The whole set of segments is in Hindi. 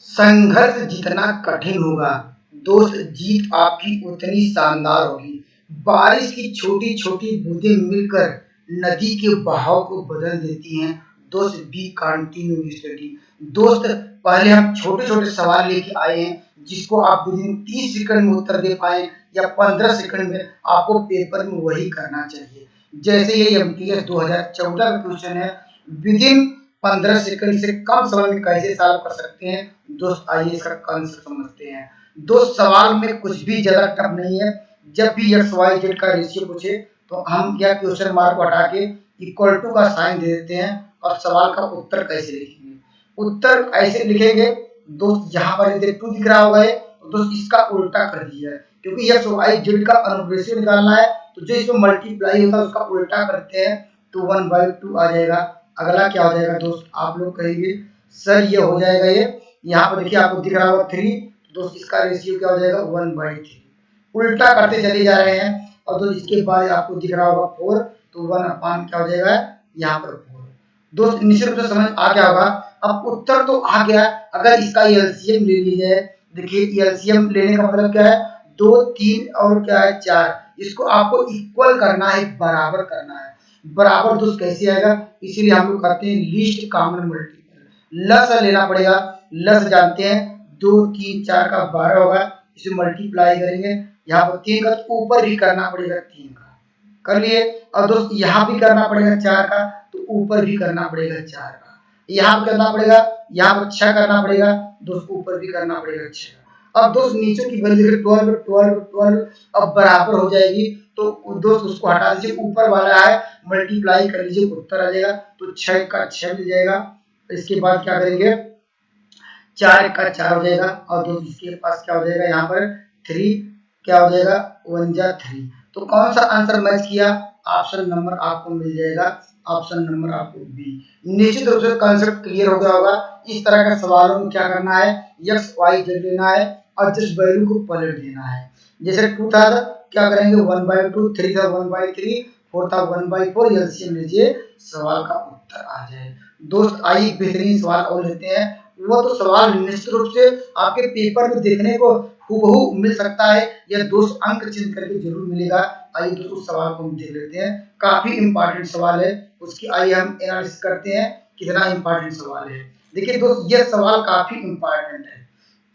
संघर्ष जितना कठिन होगा, दोस्त जीत आपकी उतनी शानदार होगी। बारिश की छोटी छोटी बूंदें मिलकर नदी के बहाव को बदल देती हैं। दोस्त बी कंटिन्यू स्टडी। दोस्त, पहले हम छोटे छोटे सवाल लेके आए हैं जिसको आप विदिन 30 सेकंड में उत्तर दे पाए या 15 सेकंड में, आपको पेपर में वही करना चाहिए। जैसे ये एमटीएस 2014 का क्वेश्चन है, विदिन 15 सेकंड से कम समय में कैसे सॉल्व कर सकते हैं। दोस्त आइए इसका कॉन्सेप्ट समझते हैं। दोस्त, सवाल में कुछ भी ज्यादा टफ नहीं है। जब भी एक्स वाई जेड का रेशियो पूछे तो हम क्या क्वेश्चन मार्क को हटा के इक्वल टू का साइन दे देते हैं और सवाल का उत्तर कैसे लिखेंगे। उत्तर ऐसे लिखेंगे दोस्त, यहाँ पर यदि 2 दिख रहा होगा तो दोस्त इसका उल्टा कर दिया है, क्योंकि एक्स वाई जेड का अनुरेशियो निकालना है तो जो इसमें मल्टीप्लाई होता है उसका उल्टा करते हैं तो 1/2 आ जाएगा। अगला क्या हो जाएगा दोस्त, आप लोग कहेंगे सर ये हो जाएगा, ये यहाँ पर देखिए आपको दिख रहा होगा 3, दोस्त इसका रेशियो क्या हो जाएगा 1/3। उल्टा करते चले जा रहे हैं और दोस्त इसके बाद आपको दिख रहा होगा 4, तो 1/, क्या हो जाएगा यहाँ पर 4। दोस्त निश्चित रूप से समझ आ गया होगा। अब उत्तर तो आ गया, अगर इसका एलसीएम ले लीजिए। देखिए एलसीएम लेने का मतलब क्या है, 2 3 और क्या है 4, इसको आपको इक्वल करना है, बराबर करना है। बराबर दोस्त कैसे आएगा, इसीलिए हम लोग कहते हैं लीस्ट कॉमन मल्टीपल। लस लेना पड़ेगा, लस जानते हैं 2 3 4 का 12 होगा, इसे मल्टीप्लाई करेंगे। यहाँ पर 3 का तो ऊपर भी करना पड़ेगा, 3 का कर लिए। और दोस्त यहाँ भी करना पड़ेगा 4 का, तो ऊपर भी करना पड़ेगा 4 का। यहाँ भी करना पड़ेगा, यहाँ पर 6 करना पड़ेगा, दोस्त ऊपर भी करना पड़ेगा 6। अब दोस्त नीचे की वैल्यू 12 12 12 अब बराबर हो जाएगी, तो दोस्त उसको हटा दीजिए, ऊपर वाला है मल्टीप्लाई कर लीजिए, उत्तर आ जाएगा। तो 6 का 6 मिल जाएगा। इसके बाद क्या करेंगे, 4 का 4 हो जाएगा और दोस्त इसके पास क्या हो जाएगा यहाँ पर 3, क्या हो जाएगा 1 जा 3। तो कौन सा आंसर मैच किया, ऑप्शन नंबर आपको मिल जाएगा, ऑप्शन नंबर आपको बी। निश्चित रूप से कॉन्सेप्ट क्लियर हो गया होगा। इस तरह के सवालों में क्या करना है, एक्स वाई जेड लेना है और जिस वैल्यू को पलट देना है। जैसे 2 था क्या करेंगे 1/2, 3 था 1/3, 4 था 1/4, एलसीएम लीजिए, सवाल का उत्तर आ जाए। दोस्त आइए बेहतरीन सवाल और लेते हैं। वो तो सवाल निश्चित रूप से आपके पेपर में देखने को हूबहू मिल सकता है, या दोस्त अंक चिन्ह करके जरूर मिलेगा। आइए दोस्तों उस सवाल को हम देख लेते हैं, काफी इंपॉर्टेंट सवाल है, उसकी आइए हम एनालिसिस करते हैं कितना इंपॉर्टेंट सवाल है। देखिए दोस्त ये सवाल काफी इंपॉर्टेंट है।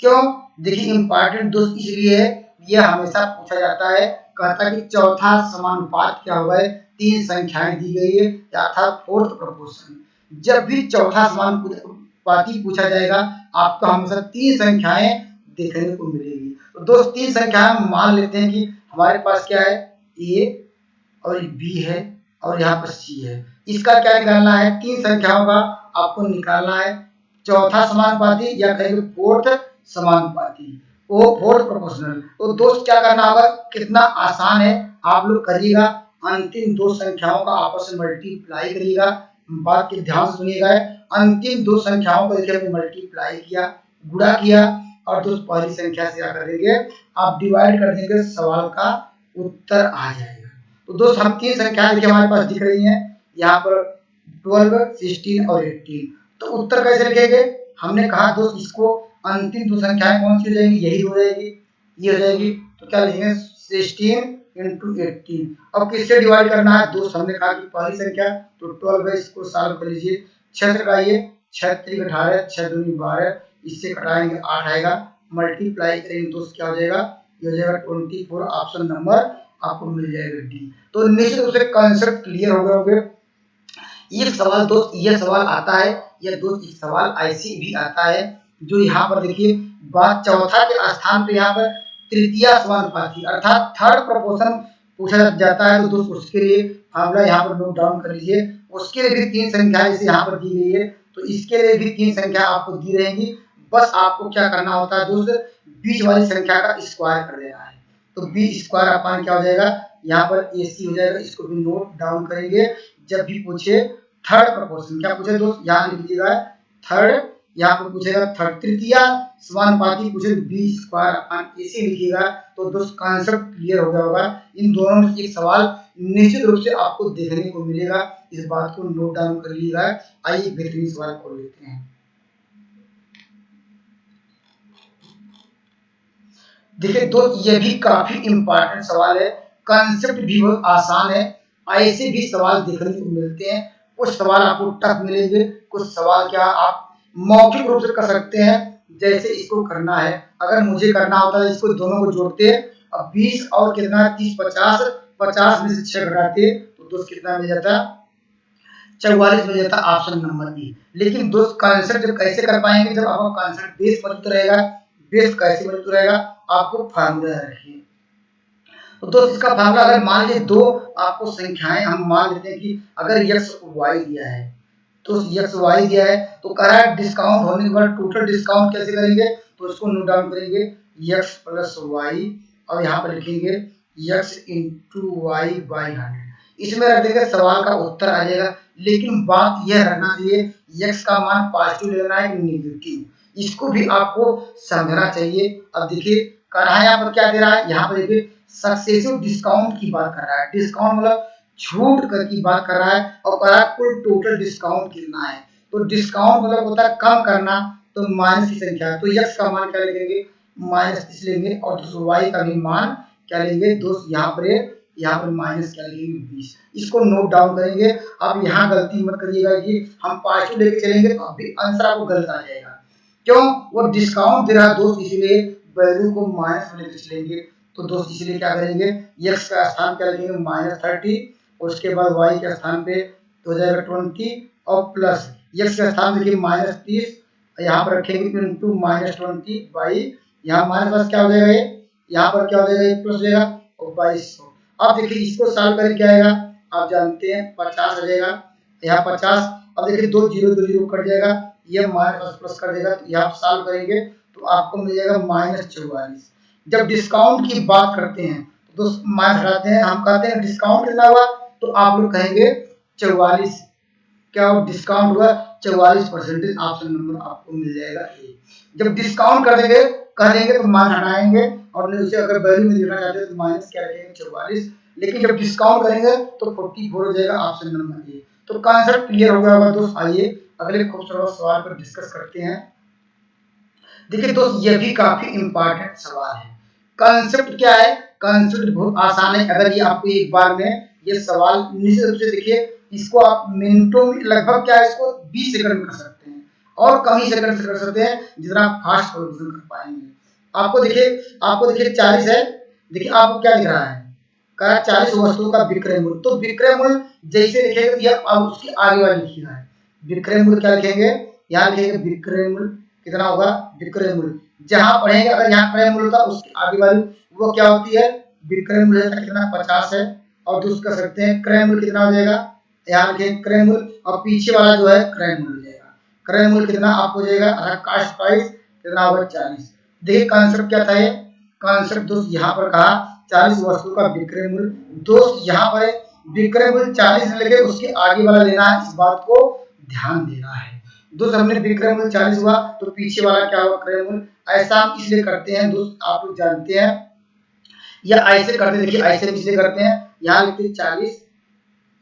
क्यों, देखिए इंपॉर्टेंट दोस्त इसलिए है, यह हमेशा पूछा जाता है, कहता है कि चौथा समानुपात क्या हुआ है, 3 संख्याएं दी गई है, अर्थात 4th प्रोपोर्शन। जब भी चौथा समानुपाती पूछा जाएगा आपको हमेशा 3 संख्याएं देखने को मिलेगी। तो दोस्त 3 संख्याएं मान लेते हैं कि हमारे पास क्या है, ए और बी है और यहाँ पर सी है। इसका क्या निकालना है, 3 संख्याओं का आपको निकालना है चौथा समानुपाती या कहेंगे 4th समानुपाती, वो 4th प्रोपोर्शनल। तो दोस्त क्या करना होगा, कितना आसान है, आप लोग करिएगा, अंतिम 2 संख्याओं का आपस में मल्टीप्लाई करिएगा। बात के ध्यान से सुनिएगा, अंतिम 2 संख्याओं को देखिए हमने मल्टीप्लाई किया, गुणा किया और दोस्त पहली संख्या से क्या कर देंगे, आप डिवाइड कर देंगे, सवाल का उत्तर आ जाएगा। तो दोस्त हम 3 संख्याएं देखिए हमारे पास दिख रही हैं, यहाँ पर 12 16 और 18। तो उत्तर कैसे लिखेंगे, हमने कहा दोस्त इसको अंतिम 2 संख्याएं कौन सी हो जाएंगी, यही हो जाएगी, ये हो जाएगी। तो क्या लिखेंगे 16 × 18। अब किससे डिवाइड करना है दोस्त, हमने कहा कि पहली संख्या तो 12 है, इसको सॉल्व कर लीजिए, 6 से कटाइए, 6 3 18, 6 2 12, इससे कटाएंगे 8 आएगा, मल्टीप्लाई करेंगे दोस्त क्या हो जाएगा, ये हो जाएगा 24, ऑप्शन नंबर आपको मिल जाएगा डी। तो निश्चित रूप से कॉन्सेप्ट क्लियर हो गया होगा। ये सवाल दोस्त, ये सवाल आता है, या दोस्त एक सवाल ऐसी भी आता है जो यहाँ पर देखिए बात चौथा के स्थान पे यहाँ पर तृतीय समानुपाती अर्थात 3rd प्रोपोर्शन पूछा जाता है। तो दोस्त उसके लिए फार्मूला यहाँ पर नोट डाउन कर लीजिए, उसके लिए भी 3 संख्या इसे यहाँ पर दी गई है, तो इसके लिए भी 3 संख्या आपको दी रहेंगी। बस आपको क्या करना होता है दोस्त, बीच वाली संख्या का स्क्वायर कर देना है। तो बी स्क्वायर अपान क्या हो जाएगा, यहाँ पर ए सी हो जाएगा, इसको भी नोट डाउन करेंगे। जब भी पूछे 3rd प्रोपोर्शन, क्या पूछे दोस्त, यहाँ लिख दीजिएगा 3rd, यहाँ पर पूछेगा 3rd, तृतीय समानुपाती पूछे बी स्क्वायर अपान ए सी लिखिएगा। तो दोस्त कॉन्सेप्ट क्लियर हो गया होगा। इन दोनों में एक सवाल निश्चित रूप से आपको देखने को मिलेगा, इस बात को नोट डाउन कर लीजिएगा। आइए बेहतरीन सवाल को लेते हैं। देखिए दोस्त, ये भी काफी इम्पोर्टेंट सवाल है, कंसेप्ट भी बहुत आसान है। ऐसे भी सवाल देखने को मिलते हैं, कुछ सवाल आपको टफ मिलेंगे, कुछ सवाल क्या आप मौखिक रूप से कर सकते हैं। जैसे इसको करना है, अगर मुझे करना होता है इसको दोनों को जोड़ते हैं, अब 20 और कितना 30 50, 50 में से 6 घटाते तो दोस्त कितना मिल जाता, 44 मिल जाता, ऑप्शन नंबर बी। लेकिन दोस्त कंसेप्ट जब कैसे कर पाएंगे, जब आपका कंसेप्ट बेस मजबूत रहेगा। बेस कैसे मजबूत रहेगा, आपको फार्मूला रखिए। तो दोस्त इसका फार्मूला, अगर मान लीजिए दो आपको संख्याएं हम मान लेते हैं कि अगर x y दिया है, तो x y दिया है तो कह रहा है डिस्काउंट होने के बाद टोटल डिस्काउंट कैसे करेंगे, तो इसको नोट डाउन करेंगे x प्लस वाई और यहाँ पर लिखेंगे x इंटू वाई बाई 100। इसमें रख देंगे, सवाल का उत्तर आ जाएगा। लेकिन बात यह रखना चाहिए x का मान पॉजिटिव लेना है कि नेगेटिव, इसको भी आपको समझना चाहिए। अब देखिए कर रहा है यहाँ पर क्या दे रहा है, यहाँ पर देखिए सक्सेसिव डिस्काउंट की बात कर रहा है। डिस्काउंट मतलब छूट कर की बात कर रहा है और कह रहा है कुल टोटल डिस्काउंट कितना है। तो डिस्काउंट मतलब होता है कम करना, तो माइनस की संख्या, तो x का मान क्या लेंगे, -30 लेंगे और दोस्तों y का भी मान क्या लेंगे दोस्त, यहाँ पर माइनस क्या लेंगे 20। इसको नोट डाउन करेंगे। अब यहाँ गलती मत करिएगा कि हम पॉजिटिव लेके चलेंगे तो अभी आंसर आपको गलत आ जाएगा। क्यों, वो डिस्काउंट दे रहा है दोस्त, इसलिए वैल्यू को माइनस में लेके चलेंगे। तो दोस्त इसलिए क्या करेंगे, x का स्थान क्या लगेंगे -30 और उसके बाद y के स्थान पे हो जाएगा 20 और प्लस x के स्थान देखिए -30 यहाँ पर रखेंगे इंटू -20 बाई, यहाँ हमारे पास क्या हो जाएगा, यहाँ पर क्या हो जाएगा प्लस हो जाएगा और 2200। अब देखिए इसको सॉल्व करके क्या आएगा, आप जानते हैं 50 आ जाएगा, यहाँ 50। अब देखिए दो जीरो कट जाएगा, ये माइनस प्लस कर देगा, तो यहाँ सॉल्व करेंगे तो आपको मिल जाएगा -44। जब डिस्काउंट की बात करते हैं तो माइनस हटाते हैं, हम कहते हैं डिस्काउंट कितना हुआ, तो आप लोग कहेंगे 44, क्या डिस्काउंट हुआ 44%, ऑप्शन नंबर आपको मिल जाएगा ए। जब डिस्काउंट कर देंगे कह देंगे तो मान हटाएंगे और उसे अगर वैल्यू में लिखना चाहते हैं तो माइनस क्या रखेंगे 44, लेकिन जब डिस्काउंट करेंगे तो 44 हो जाएगा, ऑप्शन नंबर ए। तो कॉन्सेप्ट क्लियर हो गया होगा दोस्त। आइए अगले खूबसूरत सवाल पर डिस्कस करते हैं। देखिए दोस्त, ये भी काफी इंपॉर्टेंट सवाल है। कॉन्सेप्ट क्या है, कॉन्सेप्ट बहुत आसान है। अगर ये आपको एक बार में ये सवाल निश्चित रूप से देखिए, इसको आप मिनटों में लगभग क्या है, इसको 20 सेकंड में कर सकते हैं और कम ही सेकंड से कर सकते हैं जितना आप फास्ट सोल्यूशन कर पाएंगे। आपको देखिए 40 है, देखिए आपको क्या दिख रहा है, कहा 40 वस्तुओं का विक्रय मूल्य। तो विक्रय मूल्य जैसे लिखेगा ये अब उसकी आगे वाली लिखना है। विक्रय मूल्य क्या लिखेंगे, यहाँ लिखेंगे विक्रय मूल्य कितना होगा, विक्रय मूल्य जहां पढ़ेंगे, अगर यहाँ क्रय मूल्य था उसकी आगे वाली वो क्या होती है, विक्रय मूल्य कितना 50 है और दूसरा कर सकते हैं क्रय मूल्य कितना हो जाएगा, यहाँ लिखेंगे क्रय मूल्य और पीछे वाला जो है क्रय मूल्य हो जाएगा। क्रय मूल्य कितना आपको हो जाएगा, कास्ट प्राइस कितना होगा 40। देखिए कॉन्सेप्ट क्या था, कॉन्सेप्ट दोस्त यहाँ पर कहा 40 वस्तु का विक्रय मूल्य। दोस्त यहाँ पर विक्रय मूल्य 40 से लेकर उसके आगे वाला लेना है, इस बात को ध्यान देना है दोस्त। हमने विक्रय मूल्य 40 हुआ तो पीछे वाला क्या हुआ क्रय मूल्य। ऐसा हम इसलिए करते हैं दोस्त, आप लोग जानते हैं, या ऐसे करते हैं, देखिए ऐसे इसलिए करते हैं, यहाँ लिखते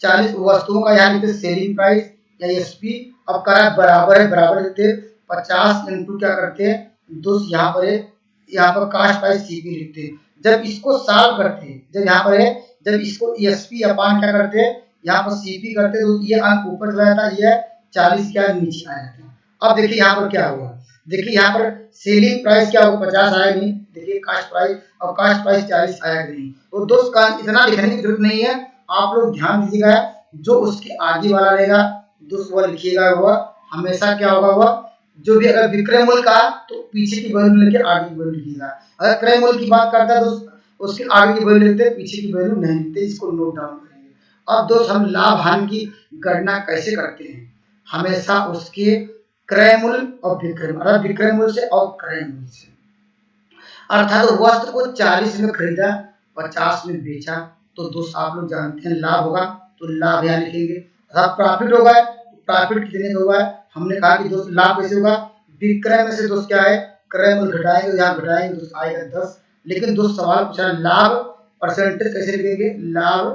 40 वस्तुओं का यहाँ लिखते सेलिंग प्राइस या एसपी। अब करा बराबर है, बराबर लिखते 50 इंटू क्या करते हैं दोस्त, यहाँ पर कास्ट प्राइस सीपी लिखते हैं। जब इसको सॉल्व करते हैं, जब यहाँ पर है, जब इसको एसपी अपान क्या करते हैं, यहाँ पर सीपी करते हैं तो ये अंक ऊपर चला जाता है, ये 40 क्या नीचे आ जाता है। अब देखिए यहाँ पर क्या हुआ, देखिए यहाँ पर सेलिंग प्राइस क्या होगा 50 आया नहीं, देखिए कास्ट प्राइस और कास्ट प्राइस 40 आया नहीं। तो दोस्त का इतना लिखने की जरूरत नहीं है, आप लोग ध्यान दीजिएगा जो उसके आगे वाला रहेगा दोस्त वो लिखिएगा, वह हमेशा क्या होगा, वह जो भी अगर विक्रय मूल्य का तो पीछे की वैल्यू लेके आगे की वैल्यू लिखिएगा। अगर क्रय मूल्य की बात करता है दोस्त उसके आगे की वैल्यू लिखते हैं, पीछे की वैल्यू नहीं लिखते, इसको नोट डाउन करेंगे। अब दोस्त हम लाभ हानि की गणना कैसे करते हैं, हमेशा उसके क्रय मूल्य और विक्रय मूल्य, विक्रय मूल्य से और क्रय मूल्य से, अर्थात वस्त्र को 40 में खरीदा 50 में बेचा, तो दोस्त आप लोग जानते हैं लाभ होगा, तो लाभ यहाँ लिखेंगे। अर्थात प्रॉफिट होगा, प्रॉफिट कितने का हुआ है, हमने कहा कि दोस्त लाभ कैसे होगा, विक्रय में से दोस्त क्या है क्रय मूल्य घटाएंगे, यहाँ घटाएंगे दोस्त आएगा 10। लेकिन दोस्त सवाल पूछा लाभ परसेंटेज कैसे लिखेंगे, लाभ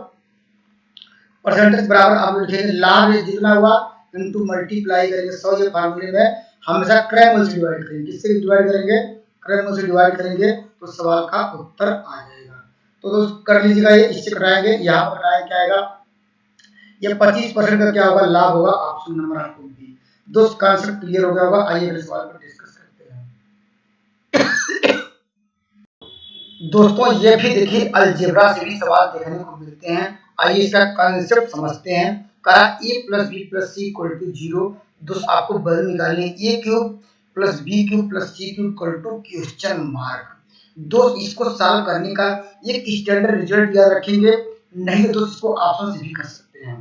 परसेंटेज बराबर आप लोग लिखेंगे लाभ जितना हुआ इनटू मल्टीप्लाई करेंगे 100, ये फार्मूले में हमेशा क्रय मूल्य से डिवाइड करेंगे, किससे डिवाइड करेंगे अगर हम उसे डिवाइड करेंगे तो सवाल का उत्तर आ जाएगा। तो दोस्त कर लीजिएगा, ये इससे कटाएंगे, यहाँ पर कटाएंगे क्या आएगा, ये 25% का क्या होगा, लाभ होगा, ऑप्शन नंबर आपको बी। दोस्त कॉन्सेप्ट क्लियर हो गया होगा। आइए अगले सवाल पर डिस्कस करते हैं। दोस्तों ये भी देखिए अलजेब्रा से भी सवाल देखने को मिलते हैं। आइए इसका कॉन्सेप्ट समझते हैं। कहा a plus B plus C equal to 0। दोस्त आपको वैल्यू निकालनी है a cube plus B cube plus C cube equal to question mark. दोस्त इसको सॉल्व करने का एक स्टैंडर्ड रिजल्ट याद रखेंगे, नहीं तो इसको ऑप्शन से भी कर सकते हैं।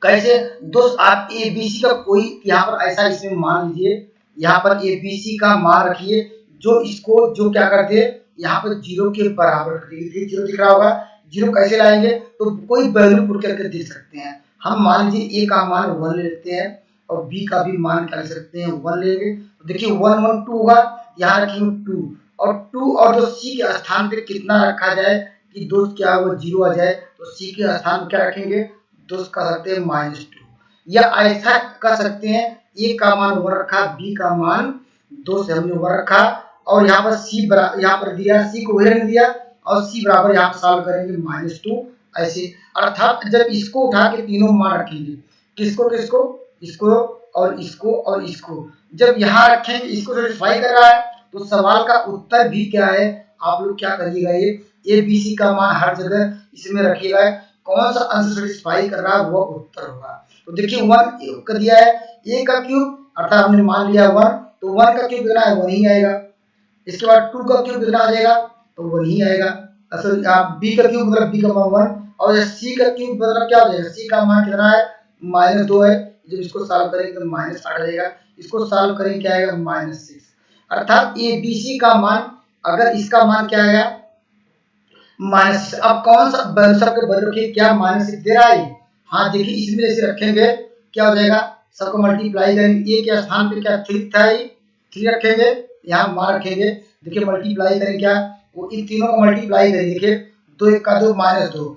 कैसे दोस्त, आप ए बी सी का कोई यहाँ पर ऐसा इसमें मान लीजिए, यहाँ पर ए बी सी का मान रखिए, जो इसको जो क्या करते हैं यहाँ पर 0 के बराबर कर दीजिए। 0 दिख रहा होगा, 0 कैसे लाएंगे, तो कोई वैल्यू पुट करके देख सकते हैं। हम मान लीजिए ए का मान 1 लेते हैं और बी का भी मान क्या ले सकते हैं, 1 लेंगे। तो देखिए 1 1 2 होगा, यहाँ रखेंगे 2 और 2 और जो सी के स्थान पे कितना रखा जाए कि दोस्त क्या वो 0 आ जाए, तो सी के स्थान पे क्या रखेंगे दोस्त, कर सकते हैं -2। या ऐसा कर सकते हैं ए का मान 1 रखा, बी का मान दोस्त हमने 1 रखा और यहाँ पर सी बराबर यहाँ पर दिया, सी को वही दिया और सी बराबर यहाँ पर सॉल्व करेंगे -2 ऐसे। अर्थात जब इसको उठा के तीनों मान रखेंगे, किसको किसको, इसको और इसको और इसको, जब यहाँ रखेंगे इसको सेटिस्फाई कर रहा है तो सवाल का उत्तर भी क्या है, आप लोग क्या करिएगा, ये ए बी सी का मान हर जगह इसमें रखिएगा, कौन सा आंसर सेटिस्फाई कर रहा है वो उत्तर होगा। तो देखिए 1 कर दिया है, a का क्यूब अर्थात हमने मान लिया 1, तो 1 का क्यूब कितना है 1 ही आएगा। इसके बाद 2 का क्यूब कितना आ जाएगा, तो 1 ही आएगा। असल b का क्यूब मतलब b का मान 1 और c का क्यूब मतलब क्या हो जाएगा, c का मान कितना है -2 है। जब इसको सॉल्व करेंगे तो -8 आ जाएगा, इसको सॉल्व करेंगे क्या आएगा -6। अर्थात a b c का मान, अगर इसका मान क्या आएगा -6। अब कौन सा सबके बदल रखिए, क्या -6 दे रहा है, हाँ देखिए इसमें जैसे रखेंगे क्या हो जाएगा, सबको मल्टीप्लाई करेंगे, ए के स्थान पे क्या 3 था, 3 रखेंगे, यहाँ मान रखेंगे, देखिए मल्टीप्लाई करें क्या, वो इन तीनों को मल्टीप्लाई करें, देखिए 2 1 का 2 -2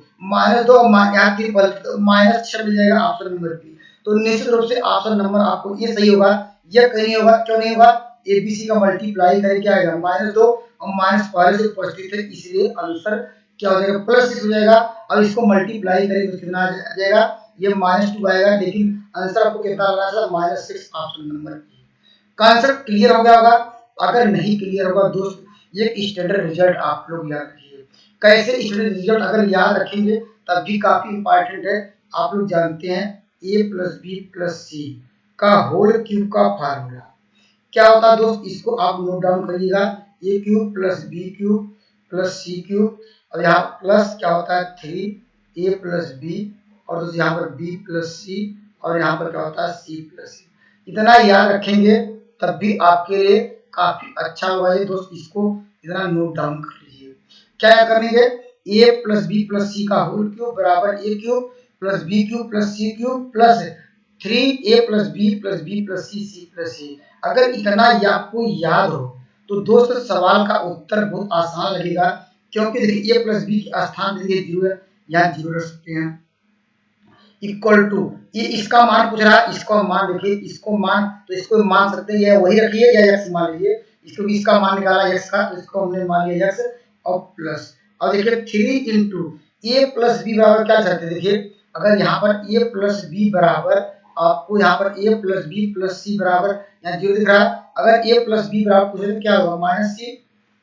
यहाँ 3 -6 मिल जाएगा ऑप्शन नंबर बी। तो निश्चित रूप से ऑप्शन नंबर आपको ये सही होगा, यह कहीं नहीं होगा, क्यों नहीं होगा, एबीसी का मल्टीप्लाई करें क्या आएगा -2 और माइनस पहले से उपस्थित है, इसलिए आंसर क्या हो जाएगा +6 हो जाएगा। अब इसको मल्टीप्लाई करें तो कितना आ जाएगा, ये -2 आएगा, लेकिन आंसर आपको कितना आ रहा है -6 option number B. Concept clear हो गया होगा। अगर नहीं क्लियर होगा दोस्त, ये स्टैंडर्ड रिजल्ट आप लोग याद रखिए। कैसे स्टैंडर्ड रिजल्ट अगर याद रखेंगे तब भी काफी इंपॉर्टेंट है। आप लोग जानते हैं a + b + c का होल क्यूब का फार्मूला क्या होता है दोस्त, इसको आप नोट डाउन करिएगा, a³ + b³ + c³ और यहाँ प्लस क्या होता है 3a + b और दोस्त यहाँ पर b + c और यहाँ पर क्या होता है c + c। इतना याद रखेंगे तब भी आपके लिए काफी अच्छा होगा ये दोस्त, इसको इतना नोट डाउन कर लीजिए। क्या याद करेंगे, a + b + c का होल क्यूब बराबर a³ + b³ + c³ plus 3a + b + b + c c + c। अगर इतना आपको याद हो तो दोस्त सवाल का उत्तर बहुत आसान लगेगा, क्योंकि देखिए a + b के स्थान पे 0 है, यहाँ 0 रख सकते हैं, इक्वल टू ये इसका मान पूछ रहा है, इसका मान देखिए, इसको मान तो इसको मान सकते हैं, या वही रखिए या x मान लीजिए, क्योंकि इसका मान निकाला x का, तो इसको हमने मान लिया x और प्लस, और देखिए 3 * a + b बराबर क्या चाहते हैं, देखिए अगर यहाँ पर a + b बराबर, आपको यहाँ पर a + b + c बराबर यहाँ 0 दिख रहा है, अगर a + b बराबर पूछे तो क्या होगा -c,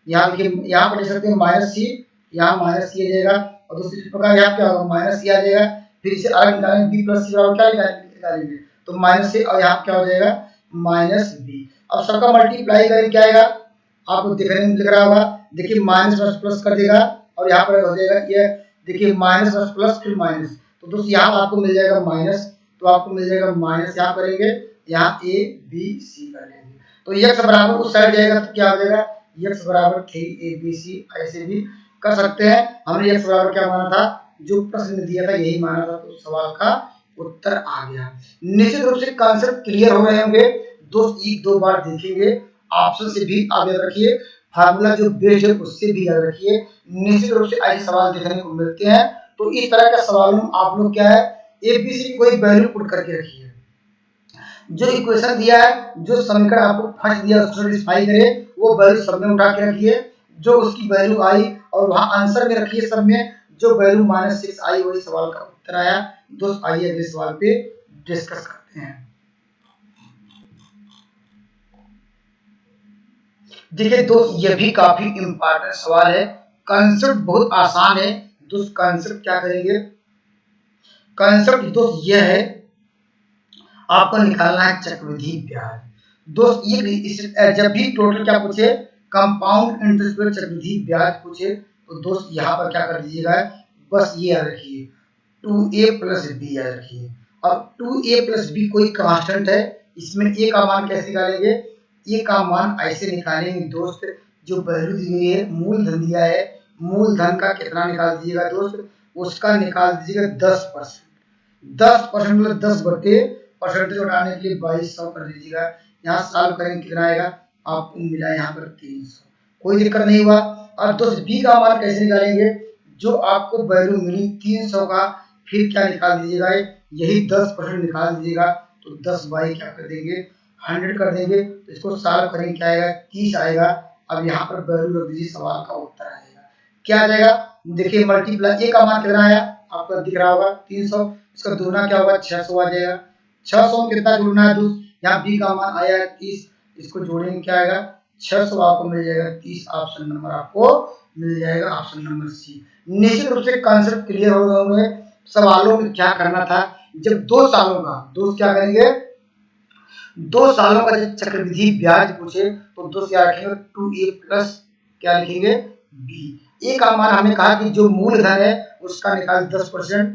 यहाँ देखिए यहाँ पर लिख सकते हैं -c, यहाँ -c आ जाएगा और दूसरी प्रकार यहाँ क्या होगा -c आ जाएगा। फिर इसे अलग निकालेंगे, b + c बराबर क्या निकालेंगे, तो -c और यहाँ क्या हो जाएगा -b। अब सबका मल्टीप्लाई करें क्या आएगा, आपको देखने में दिख रहा होगा, देखिए माइनस प्लस कर देगा और यहाँ पर हो जाएगा ये देखिए माइनस प्लस फिर माइनस, तो दोस्तों यहाँ आपको मिल जाएगा माइनस, तो आपको मिल जाएगा माइनस, यहाँ करेंगे यहाँ a b c कर लेंगे, तो x बराबर उस साइड जाएगा तो क्या हो जाएगा x बराबर 3abc, ऐसे भी कर सकते हैं। हमने x बराबर क्या माना था, जो प्रश्न दिया था यही माना था, तो सवाल का उत्तर आ गया। निश्चित रूप से कॉन्सेप्ट क्लियर हो रहे होंगे दोस्त, एक दो बार देखेंगे, ऑप्शन से भी आप याद रखिए, फार्मूला जो बेस्ड है उससे भी याद रखिए। निश्चित रूप से ऐसे सवाल देखने को मिलते हैं, तो इस तरह का सवाल आप लोग क्या है एबीसी कोई वैल्यू पुट करके रखिए। जो इक्वेशन दिया है, जो समीकरण आपको फर्स्ट दिया उसको सेटिस्फाई करे, वो वैल्यू सब में उठा के रखिए, जो उसकी वैल्यू आई और वहां आंसर में रखिए सब में, जो वैल्यू -6 आई वही सवाल का उत्तर आया। दोस्त आइए अगले सवाल पे डिस्कस करते हैं। देखिए दोस्त, ये भी काफी इंपॉर्टेंट सवाल है, कंसेप्ट बहुत आसान है। दोस्त कंसेप्ट क्या करेंगे, कंसेप्ट दोस्त ये है, आपको निकालना है चक्रवृद्धि ब्याज। दोस्त ये जब भी टोटल क्या पूछे, कंपाउंड इंटरेस्ट पर चक्रवृद्धि ब्याज पूछे, तो दोस्त यहाँ पर क्या कर दीजिएगा, बस ये याद रखिए 2a प्लस बी याद रखिए। अब 2a प्लस बी कोई कांस्टेंट है, इसमें a का मान कैसे निकालेंगे, a का मान ऐसे निकालेंगे दोस्त, जो वैल्यू दी गई है, मूलधन दिया है, मूलधन का कितना निकाल दीजिएगा दोस्त, उसका निकाल दीजिएगा 10%। 10% मतलब 10 बटे परसेंटेज उठाने के लिए 2200 कर दीजिएगा। यहाँ सॉल्व करेंगे कितना आएगा, आपको मिला यहाँ पर 300, कोई दिक्कत नहीं हुआ। और दोस्त बी का मान कैसे निकालेंगे, जो आपको वैल्यू मिली 300 का, फिर क्या निकाल दीजिएगा, यही 10% निकाल दीजिएगा, तो 10 बाई क्या कर देंगे 100 कर देंगे, तो इसको सॉल्व करेंगे क्या आएगा 30 आएगा। अब यहाँ पर वैल्यू रख दीजिए, सवाल का उत्तर आएगा क्या आ जाएगा, देखिए मल्टीप्लाई ए का मान कितना आया आपको दिख रहा होगा 300, इसका दुगना क्या होगा 600 आ जाएगा। 600 में कितना जोड़ना है दोस्त, यहाँ बी का मान आया 30, इसको जोड़ेंगे क्या आएगा 600 आपको मिल जाएगा 30, ऑप्शन नंबर आपको मिल जाएगा, ऑप्शन नंबर सी। निश्चित रूप से कॉन्सेप्ट क्लियर हो गए होंगे। सवालों में क्या करना था, जब 2 सालों का दोस्त क्या करेंगे, 2 सालों का जब चक्रवृद्धि ब्याज पूछे तो दोस्त क्या रखेंगे 2a प्लस क्या लिखेंगे b। ए का मान हमने कहा कि जो मूलधन है उसका निकाल 10%,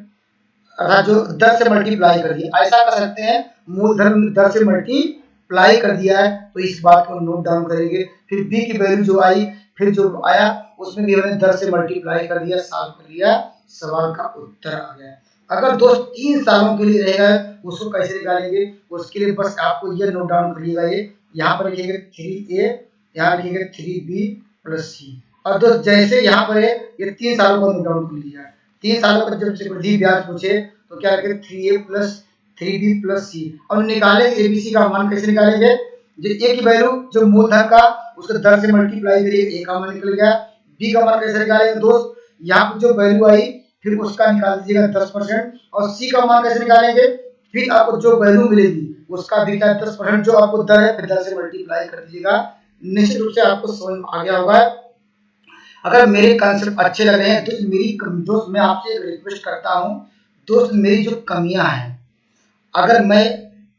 अर्थात जो 10 से मल्टीप्लाई कर दिया, ऐसा कर सकते हैं मूलधन 10 से मल्टीप्लाई कर दिया है, तो इस बात को नोट डाउन करेंगे। फिर बी की वैल्यू जो आई, फिर जो आया उसमें भी हमने 10 से मल्टीप्लाई कर दिया, सॉल्व कर लिया, सवाल का उत्तर आ गया। अगर दोस्त 3 सालों के लिए रहेगा उसको कैसे निकालेंगे, उसके लिए बस आपको ये नोट डाउन करिएगा, ये यहाँ पर लिखेंगे 3a, यहाँ लिखेंगे 3b प्लस सी। और दोस्त जैसे यहाँ पर है ये 3 सालों का नोट डाउन कर लीजिएगा, 3 सालों का जब चक्रवृद्धि ब्याज पूछे तो क्या रखेंगे 3a प्लस 3b प्लस सी। और निकालेंगे एबीसी का मान कैसे निकालेंगे, जो ए की वैल्यू जो मूलधन का उसको 10 से मल्टीप्लाई करिए, ए का मान निकल गया। बी का मान कैसे निकालेंगे दोस्त, यहाँ पर जो वैल्यू आई फिर उसका निकाल दीजिएगा 10%, और सी का मान कैसे निकालेंगे, फिर आपको जो वैल्यू मिलेगी उसका भी क्या 10%, जो आपको दर है फिर 10 से मल्टीप्लाई कर दीजिएगा। निश्चित रूप से आपको समझ में आ गया होगा। अगर मेरे कंसेप्ट अच्छे लग रहे हैं दोस्त मैं आपसे एक रिक्वेस्ट करता हूँ दोस्त, मेरी जो कमियां हैं, अगर मैं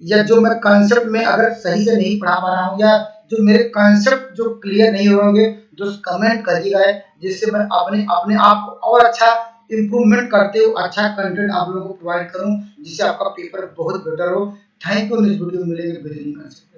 या जो मैं कंसेप्ट में अगर सही से नहीं पढ़ा पा रहा हूँ, या जो मेरे कंसेप्ट जो क्लियर नहीं होंगे, दोस्त कमेंट करिएगा, जिससे मैं अपने अपने आप को और अच्छा इम्प्रूवमेंट करते हुए अच्छा कंटेंट आप लोगों को प्रोवाइड करूँ, जिससे आपका पेपर बहुत बेटर हो। थैंक यू, नेक्स्ट वीडियो में मिलेंगे बेहतरीन कंसेप्ट।